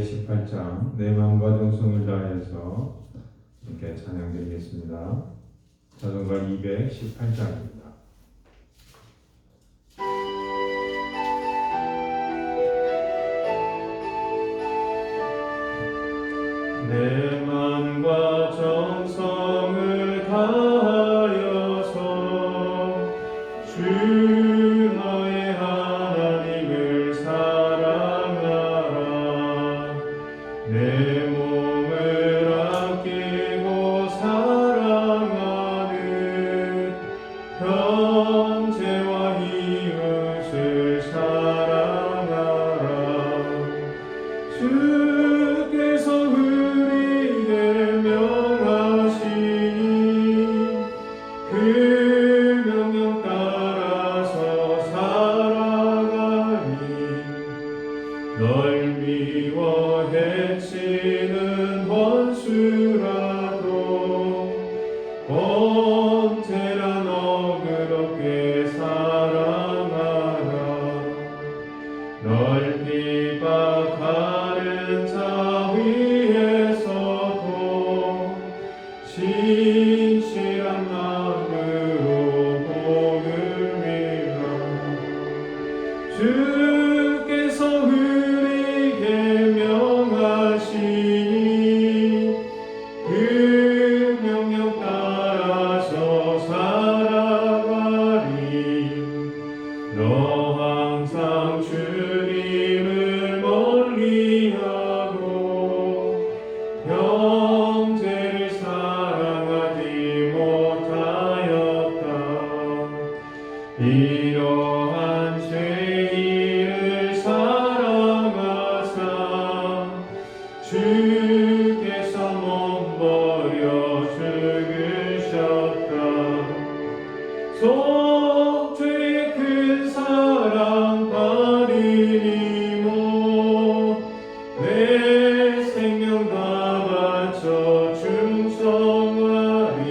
218장 내 마음과 정성을 다해서 이렇게 찬양드리겠습니다. 자전가 218장입니다. 내 마음과 정성을 다하여서 주 너의 하나님을 사랑하라. 내 몸을 아끼고 사랑하듯 형제와 이웃을 사랑하라. 주께서 우리에게 명하시니 그 명령 따라서 살아가니 널 미워 해치는 원수라도 언제나 너그럽게 사랑하라. 널 비박하는 자 위에서도 진실한 마음으로 복을 빌라. 주께서 우리에게 명하시니 그 명령 따라서 살아가리. 너 항상 주님을 멀리하고 형제를 사랑하지 못하였다. 이러한 죄인을 사랑하사 주께서 몸버려 죽으셨다. 속죄의 큰 사랑 받으리모 내 생명 다 바쳐 충성하리.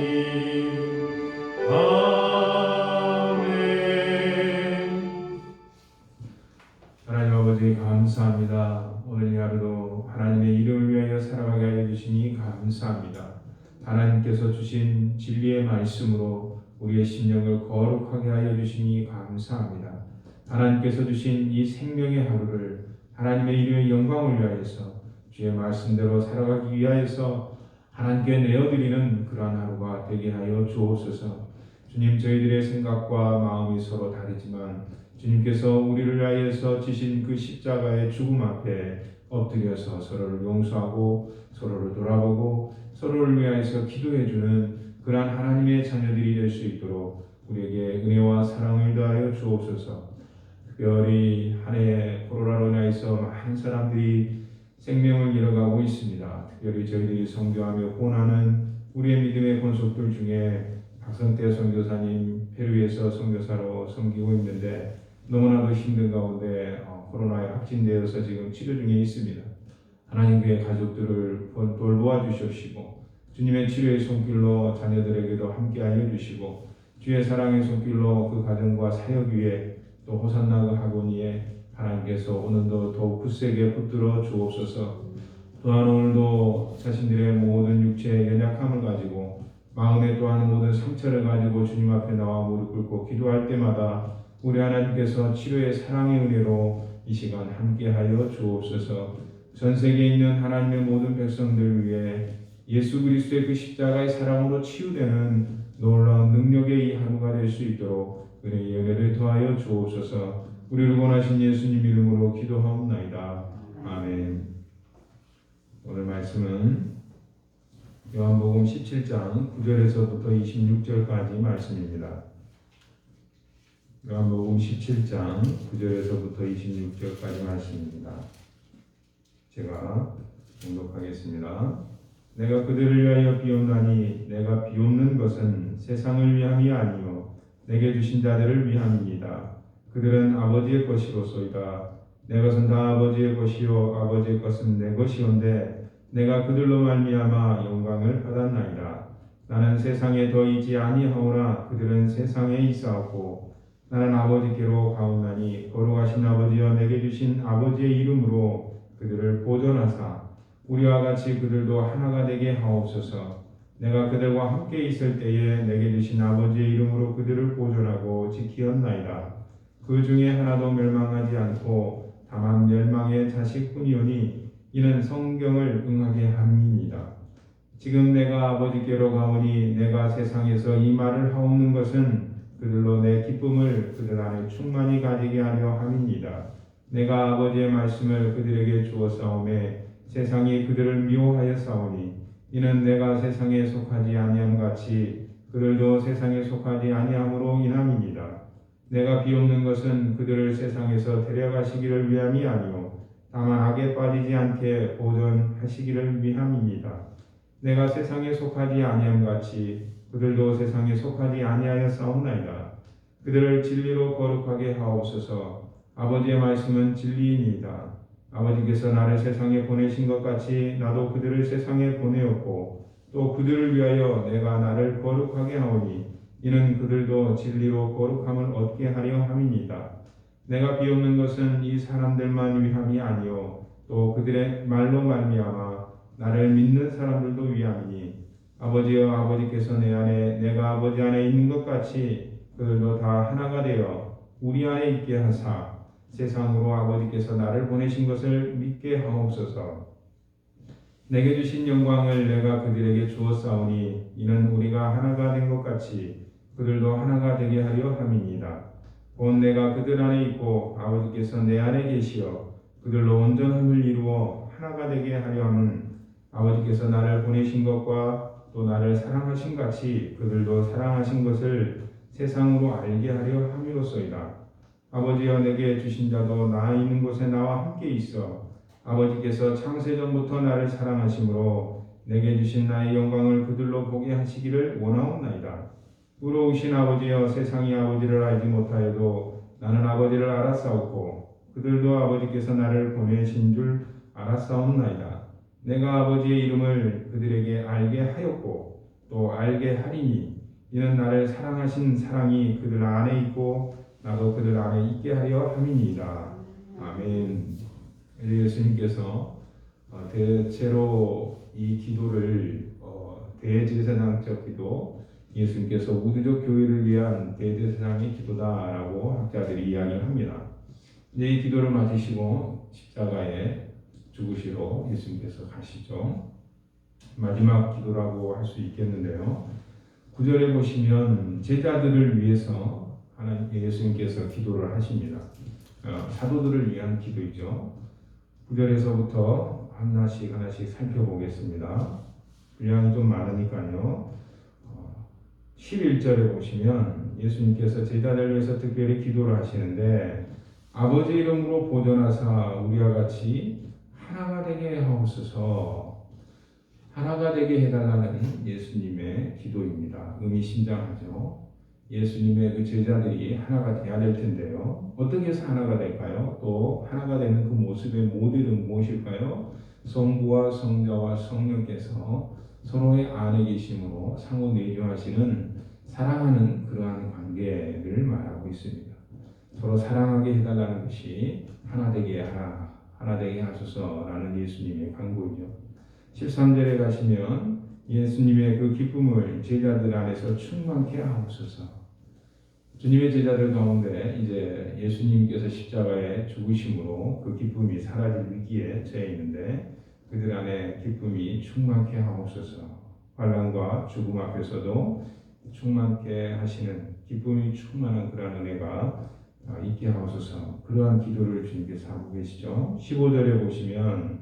아멘. 하나님 아버지 감사합니다. 오늘 이 하루도 하나님의 이름을 위하여 살아가게 하여 주시니 감사합니다. 하나님께서 주신 진리의 말씀으로 우리의 심령을 거룩하게 하여 주시니 감사합니다. 하나님께서 주신 이 생명의 하루를 하나님의 이름의 영광을 위하여서 주의 말씀대로 살아가기 위하여서 하나님께 내어드리는 그러한 하루가 되게 하여 주옵소서. 주님, 저희들의 생각과 마음이 서로 다르지만 주님께서 우리를 위하여서 지신 그 십자가의 죽음 앞에 엎드려서 서로를 용서하고 서로를 돌아보고 서로를 위하여서 기도해주는 그러한 하나님의 자녀들이 될 수 있도록 우리에게 은혜와 사랑을 더하여 주옵소서. 특별히 한 해 코로나로 인하여서 많은 사람들이 생명을 잃어가고 있습니다. 특별히 저희들이 선교하며 후원하는 우리의 믿음의 권속들 중에 박성태 선교사님 페루에서 선교사로 섬기고 있는데 너무나도 힘든 가운데 코로나에 확진되어서 지금 치료 중에 있습니다. 하나님 그의 가족들을 돌보아 주시옵시고 주님의 치료의 손길로 자녀들에게도 함께하여 주시고 주의 사랑의 손길로 그 가정과 사역 위에 또 호산나 그 학원 위에 하나님께서 오늘도 더욱 굳세게 붙들어 주옵소서. 또한 오늘도 자신들의 모든 육체의 연약함을 가지고 마음에 또한 모든 상처를 가지고 주님 앞에 나와 무릎 꿇고 기도할 때마다 우리 하나님께서 치료의 사랑의 은혜로 이 시간 함께하여 주옵소서. 전 세계에 있는 하나님의 모든 백성들 위해 예수 그리스도의 그 십자가의 사랑으로 치유되는 놀라운 능력의 이 하루가 될 수 있도록 은혜의 은혜를 더하여 주옵소서. 우리를 원하신 예수님 이름으로 기도하옵나이다. 아멘. 오늘 말씀은 요한복음 17장 9절에서부터 26절까지 말씀입니다. 요한복음 17장 9절에서부터 26절까지 말씀입니다. 제가 봉독하겠습니다. 내가 그들을 위하여 비옵나니 내가 비옵는 것은 세상을 위함이 아니요 내게 주신 자들을 위함이니이다. 그들은 아버지의 것이로소이다. 내 것은 다 아버지의 것이요 아버지의 것은 내 것이온데 내가 그들로 말미암아 영광을 받았나이다. 나는 세상에 더 있지 아니하오나 그들은 세상에 있사옵고 나는 아버지께로 가옵나니 거룩하신 아버지여 내게 주신 아버지의 이름으로 그들을 보존하사 우리와 같이 그들도 하나가 되게 하옵소서. 내가 그들과 함께 있을 때에 내게 주신 아버지의 이름으로 그들을 보존하고 지키었나이다. 그 중에 하나도 멸망하지 않고 다만 멸망의 자식뿐이오니 이는 성경을 응하게 함이니이다. 지금 내가 아버지께로 가오니 내가 세상에서 이 말을 하옵는 것은 그들로 내 기쁨을 그들 안에 충만히 가지게 하려 함이니이다. 내가 아버지의 말씀을 그들에게 주었사오매 세상이 그들을 미워하였사오니 이는 내가 세상에 속하지 아니함 같이 그들도 세상에 속하지 아니함으로 인함이니이다. 내가 비옵는 것은 그들을 세상에서 데려가시기를 위함이 아니요 다만 악에 빠지지 않게 보존하시기를 위함이니이다. 내가 세상에 속하지 아니함 같이 그들도 세상에 속하지 아니하였사옵나이다. 그들을 진리로 거룩하게 하옵소서. 아버지의 말씀은 진리이니이다. 아버지께서 나를 세상에 보내신 것 같이 나도 그들을 세상에 보내었고 또 그들을 위하여 내가 나를 거룩하게 하오니 이는 그들도 진리로 거룩함을 얻게 하려 함이니이다. 내가 비옵는 것은 이 사람들만 위함이 아니요 또 그들의 말로 말미암아 나를 믿는 사람들도 위함이니 아버지여 아버지께서 내 안에 내가 아버지 안에 있는 것 같이 그들도 다 하나가 되어 우리 안에 있게 하사 세상으로 아버지께서 나를 보내신 것을 믿게 하옵소서. 내게 주신 영광을 내가 그들에게 주었사오니 이는 우리가 하나가 된 것 같이 그들도 하나가 되게 하려 함이니이다. 곧 내가 그들 안에 있고 아버지께서 내 안에 계시어 그들로 온전함을 이루어 하나가 되게 하려 함은 아버지께서 나를 보내신 것과 또 나를 사랑하신 같이 그들도 사랑하신 것을 세상으로 알게 하려 함이로소이다. 아버지여 내게 주신 자도 나 있는 곳에 나와 함께 있어 아버지께서 창세전부터 나를 사랑하심으로 내게 주신 나의 영광을 그들로 보게 하시기를 원하옵나이다. 의로우신 아버지여 세상이 아버지를 알지 못하여도 나는 아버지를 알았사옵고 그들도 아버지께서 나를 보내신 줄 알았사옵나이다. 내가 아버지의 이름을 그들에게 알게 하였고 또 알게 하리니 이는 나를 사랑하신 사랑이 그들 안에 있고 나도 그들 안에 있게 하려 함이니이다. 아멘. 예수님께서 대체로 이 기도를 대제사장적 기도, 예수님께서 우주적 교회를 위한 대제사장의 기도다라고 학자들이 이야기를 합니다. 이제 이 기도를 마치시고 십자가에 죽으시러 예수님께서 가시죠. 마지막 기도라고 할 수 있겠는데요. 9절에 보시면 제자들을 위해서 하나님 예수님께서 기도를 하십니다. 사도들을 위한 기도이죠. 9절에서부터 하나씩 살펴보겠습니다. 분량이 좀 많으니까요. 11절에 보시면 예수님께서 제자들을 위해서 특별히 기도를 하시는데 아버지 이름으로 보존하사 우리와 같이 하나가 되게 하옵소서. 하나가 되게 해달라는 예수님의 기도입니다. 의미심장하죠. 예수님의 그 제자들이 하나가 되어야 될 텐데요. 어떻게 해서 하나가 될까요? 또 하나가 되는 그 모습의 모델은 무엇일까요? 성부와 성자와 성령께서 서로의 안에 계심으로 상호 내조하시는 사랑하는 그러한 관계를 말하고 있습니다. 서로 사랑하게 해달라는 것이 하나 되게 하소서라는 예수님의 간구이죠. 13절에 가시면 예수님의 그 기쁨을 제자들 안에서 충만케 하옵소서. 주님의 제자들 가운데 이제 예수님께서 십자가에 죽으심으로 그 기쁨이 사라질 위기에 처해 있는데 그들 안에 기쁨이 충만케 하옵소서. 환난과 죽음 앞에서도 충만케 하시는 기쁨이 충만한 그러한 은혜가 있게 하옵소서. 그러한 기도를 주님께서 하고 계시죠. 15절에 보시면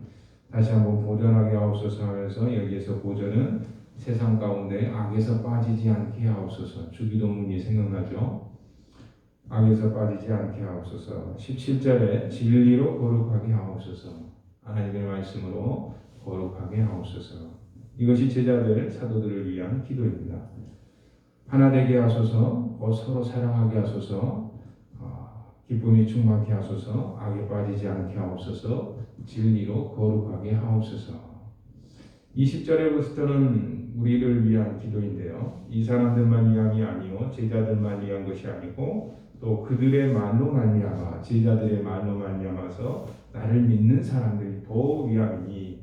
다시 한번 보존하게 하옵소서 하면서 여기에서 보존은 세상 가운데 악에서 빠지지 않게 하옵소서. 주기도문이 생각나죠. 악에서 빠지지 않게 하옵소서. 17절에 진리로 거룩하게 하옵소서. 하나님의 말씀으로 거룩하게 하옵소서. 이것이 제자들, 사도들을 위한 기도입니다. 하나 되게 하소서, 서로 사랑하게 하소서, 기쁨이 충만케 하소서, 악에 빠지지 않게 하옵소서, 진리로 거룩하게 하옵소서. 20절에부터는 우리를 위한 기도인데요. 이 사람들만 위함이 아니요 제자들만 위한 것이 아니고 또 그들의 말로 말미암아 제자들의 말로 말미암아서 나를 믿는 사람들이 더 위함이니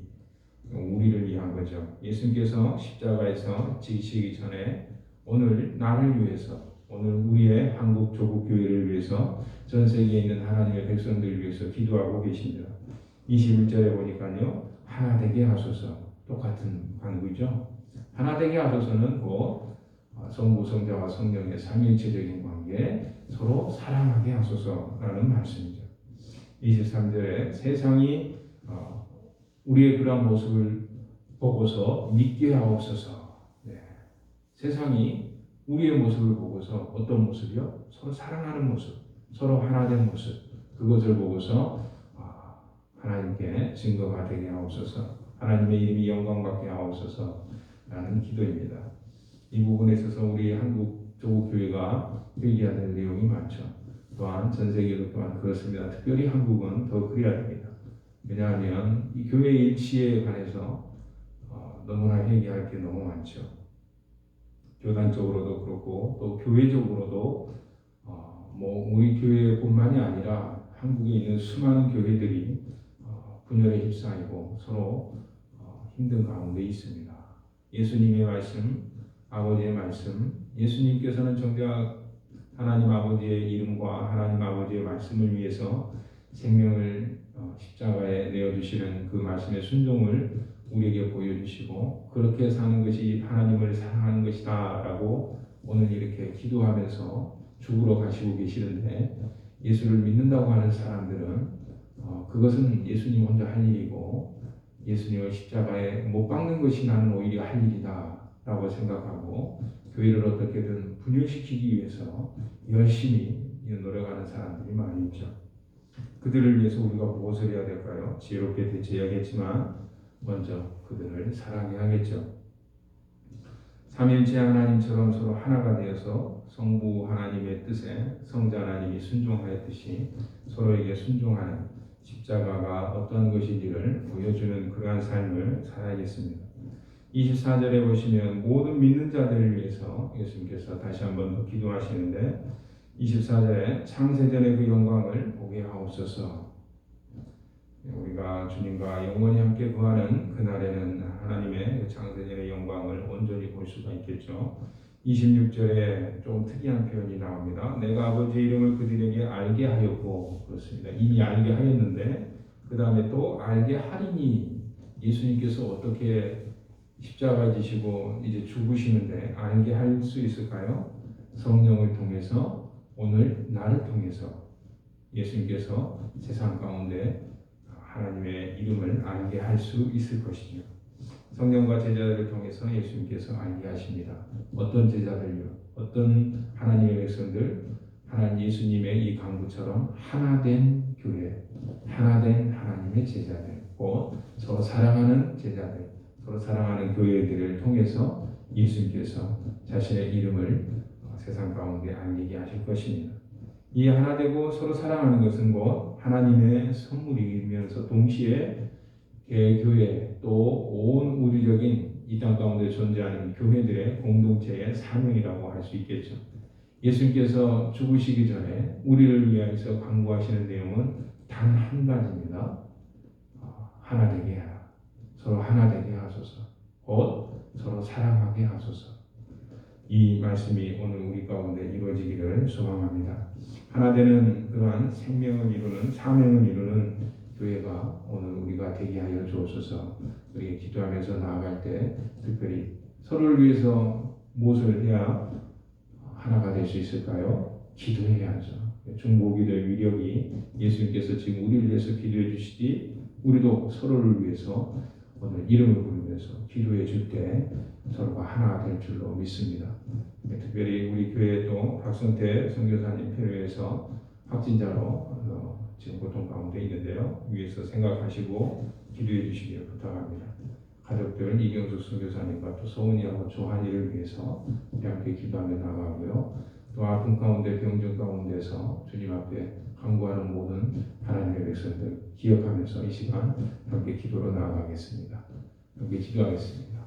우리를 위한 거죠. 예수님께서 십자가에서 지시기 전에 오늘 나를 위해서, 오늘 우리의 한국 조국 교회를 위해서, 전 세계에 있는 하나님의 백성들을 위해서 기도하고 계십니다. 21절에 보니까요, 하나 되게 하소서. 똑같은 간구죠. 하나 되게 하소서는 곧 성부, 성자와 성령의 삼위일체적인 관계, 서로 사랑하게 하소서라는 말씀이죠. 23절에 세상이 우리의 그러한 모습을 보고서 믿게 하옵소서. 네. 세상이 우리의 모습을 보고서 어떤 모습이요? 서로 사랑하는 모습, 서로 하나된 모습, 그것을 보고서 하나님께 증거가 되게 하옵소서. 하나님의 이름이 영광받게 하옵소서라는 기도입니다. 이 부분에 있어서 우리 한국 조국교회가 회개해야 될 내용이 많죠. 또한 전 세계도 또한 그렇습니다. 특별히 한국은 더 그래야 됩니다. 왜냐하면 이 교회 일치에 관해서 너무나 회개할 게 너무 많죠. 교단적으로도 그렇고 또 교회적으로도 우리 교회뿐만이 아니라 한국에 있는 수많은 교회들이 분열에 휩싸이고 서로 힘든 가운데 있습니다. 예수님의 말씀, 아버지의 말씀, 예수님께서는 정작 하나님 아버지의 이름과 하나님 아버지의 말씀을 위해서 생명을 십자가에 내어주시는 그 말씀의 순종을 우리에게 보여주시고 그렇게 사는 것이 하나님을 사랑하는 것이다 라고 오늘 이렇게 기도하면서 죽으러 가시고 계시는데, 예수를 믿는다고 하는 사람들은 그것은 예수님 혼자 할 일이고 예수님을 십자가에 못 박는 것이 나는 오히려 할 일이다 라고 생각하고 교회를 어떻게든 분열시키기 위해서 열심히 노력하는 사람들이 많이 있죠. 그들을 위해서 우리가 무엇을 해야 될까요? 지혜롭게 대처해야겠지만 먼저 그들을 사랑해야겠죠. 삼위일체 하나님처럼 서로 하나가 되어서 성부 하나님의 뜻에 성자 하나님이 순종하였듯이 서로에게 순종하는 십자가가 어떤 것인지를 보여주는 그러한 삶을 살아야겠습니다. 24절에 보시면 모든 믿는 자들을 위해서 예수님께서 다시 한번 더 기도하시는데 24절에 창세전의 그 영광을 보게 하옵소서. 우리가 주님과 영원히 함께 거하는 그날에는 하나님의 창세전의 영광을 온전히 볼 수가 있겠죠. 26절에 좀 특이한 표현이 나옵니다. 내가 아버지의 이름을 그들에게 알게 하였고, 그렇습니다. 이미 알게 하였는데 그 다음에 또 알게 하리니, 예수님께서 어떻게 십자가 지시고 이제 죽으시는데 알게 할 수 있을까요? 성령을 통해서, 오늘 나를 통해서 예수님께서 세상 가운데 하나님의 이름을 알게 할 수 있을 것이죠. 성령과 제자들을 통해서 예수님께서 알게 하십니다. 어떤 제자들요? 어떤 하나님의 백성들? 하나님 예수님의 이 강구처럼 하나된 교회, 하나된 하나님의 제자들, 곧 서로 사랑하는 제자들, 서로 사랑하는 교회들을 통해서 예수님께서 자신의 이름을 세상 가운데 알리게 하실 것입니다. 이 하나 되고 서로 사랑하는 것은 곧 하나님의 선물이면서 동시에 교회 또 온 우주적인 이 땅 가운데 존재하는 교회들의 공동체의 사명이라고 할 수 있겠죠. 예수님께서 죽으시기 전에 우리를 위하여서 강구하시는 내용은 단 한 가지입니다. 하나 되게 하라. 서로 하나 되게 하소서. 곧 서로 사랑하게 하소서. 이 말씀이 오늘 우리 가운데 이루어지기를 소망합니다. 하나 되는 그러한 생명을 이루는, 사명을 이루는 교회가 오늘 우리가 되게 하여 주옵소서. 우리 기도하면서 나아갈 때 특별히 서로를 위해서 무엇을 해야 하나가 될 수 있을까요? 기도해야죠. 중보기도의 위력이 예수님께서 지금 우리를 위해서 기도해 주시지, 우리도 서로를 위해서 오늘 이름을 부르면서 기도해 줄 때 서로가 하나가 될 줄로 믿습니다. 특별히 우리 교회 또 박성태 선교사님 필요해서 확진자로 지금 고통 가운데 있는데요. 위에서 생각하시고 기도해 주시길 부탁합니다. 가족들 이경숙 선교사님과 또 서은이하고 조한이를 위해서 우리 함께 기도하며 나가고요. 또 아픔 가운데 병정 가운데서 주님 앞에 간구하는 모든 하나님의 백성들 기억하면서 이 시간 함께 기도로 나아가겠습니다. 함께 기도하겠습니다.